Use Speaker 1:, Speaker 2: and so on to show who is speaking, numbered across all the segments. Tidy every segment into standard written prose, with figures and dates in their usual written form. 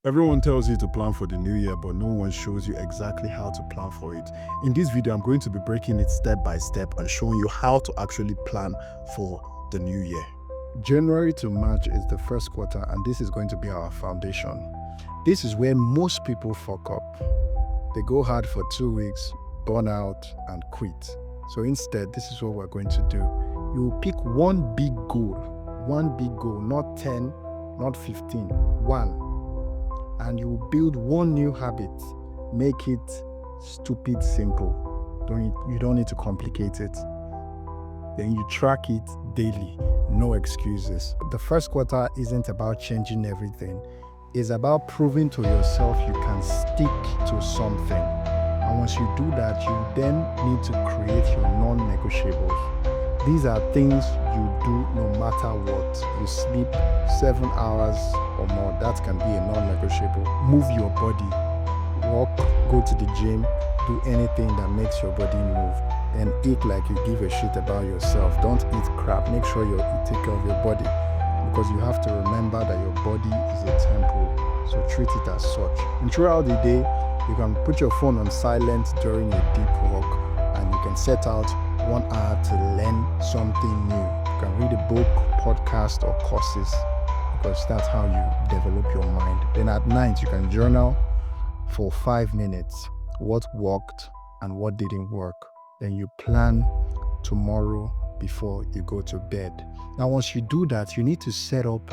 Speaker 1: Everyone tells you to plan for the new year, but no one shows you exactly how to plan for it. In this video, I'm going to be breaking it step by step and showing you how to actually plan for the new year. January to March is the first quarter, and this is going to be our foundation. This is where most people fuck up. They go hard for 2 weeks, burn out, and quit. So instead, this is what we're going to do. You will pick one big goal, not 10, not 15, one. And you build one new habit. Make it stupid simple. You don't need to complicate it. Then you track it daily. No excuses. The first quarter isn't about changing everything. It's about proving to yourself you can stick to something. And once you do that, you then need to create your non-negotiables. These are things you do no matter what. You sleep 7 hours or more. That can be a non-negotiable. Move your body. Walk, go to the gym, do anything that makes your body move. And eat like you give a shit about yourself. Don't eat crap. Make sure you take care of your body. Because you have to remember that your body is a temple. So treat it as such. And throughout the day, you can put your phone on silent during a deep walk. And you can set out 1 hour to learn something new. You can read a book, podcast, or courses, because that's how you develop your mind. Then at night, you can journal for 5 minutes what worked and what didn't work. Then you plan tomorrow before you go to bed. Now, once you do that, you need to set up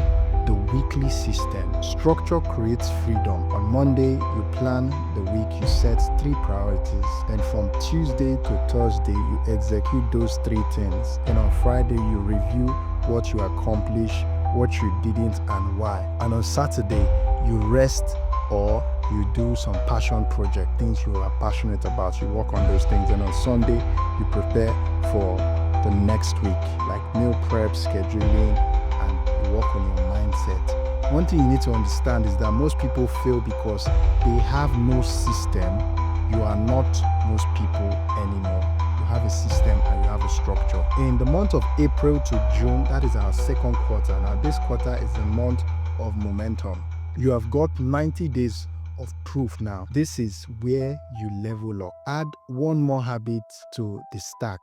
Speaker 1: the weekly system. Structure creates freedom. On Monday, you plan the week, you set 3 priorities. Then from Tuesday to Thursday, you execute those 3 things. Then on Friday, you review what you accomplished, what you didn't, and why. And on Saturday, you rest or you do some passion project, things you are passionate about. You work on those things. And on Sunday, you prepare for the next week, like meal prep, scheduling, and you work on your mindset. One thing you need to understand is that most people fail because they have no system. You are not most people anymore. You have a system and you have a structure. In the month of April to June, that is our second quarter. Now, this quarter is the month of momentum. You have got 90 days of proof now. This is where you level up. Add one more habit to the stack.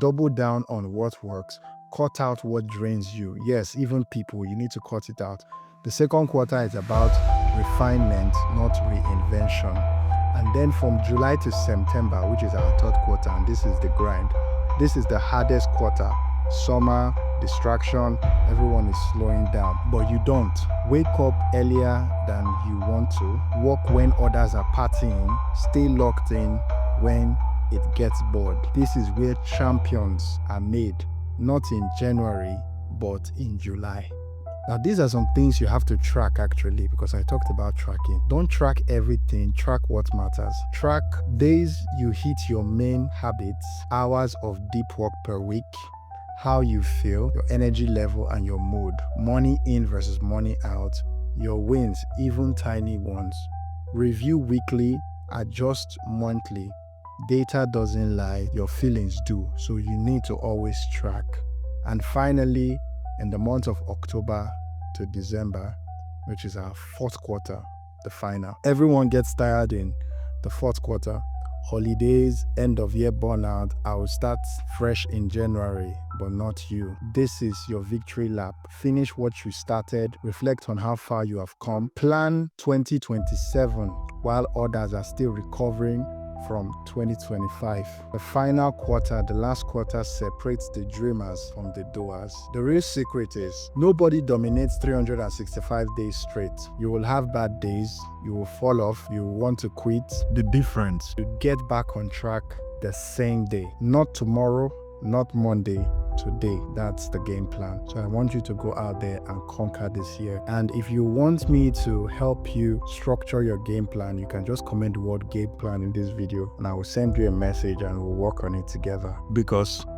Speaker 1: Double down on what works. Cut out what drains you. Yes, even people, you need to cut it out. The second quarter is about refinement, not reinvention. And then from July to September, which is our third quarter, and this is the grind. This is the hardest quarter. Summer, distraction, everyone is slowing down. But you don't. Wake up earlier than you want to. Work when others are partying. Stay locked in when it gets bored. This is where champions are made, not in January, but in July. Now, these are some things you have to track actually, because I talked about tracking. Don't track everything, track what matters. Track days you hit your main habits, hours of deep work per week, how you feel, your energy level and your mood, money in versus money out, your wins, even tiny ones. Review weekly, adjust monthly. Data doesn't lie, your feelings do, so you need to always track. And finally, in the month of October to December, which is our fourth quarter, the final. Everyone gets tired in the fourth quarter. Holidays, end of year burnout. I will start fresh in January, but not you. This is your victory lap. Finish what you started, reflect on how far you have come, plan 2027 while others are still recovering from 2025. The final quarter, the last quarter, separates the dreamers from the doers. The real secret is nobody dominates 365 days straight. You will have bad days, you will fall off, you will want to quit. The difference, you get back on track the same day. Not tomorrow, not Monday, today. That's the game plan. So I want you to go out there and conquer this year. And if you want me to help you structure your game plan, you can just comment the word game plan in this video and I will send you a message and we'll work on it together. Because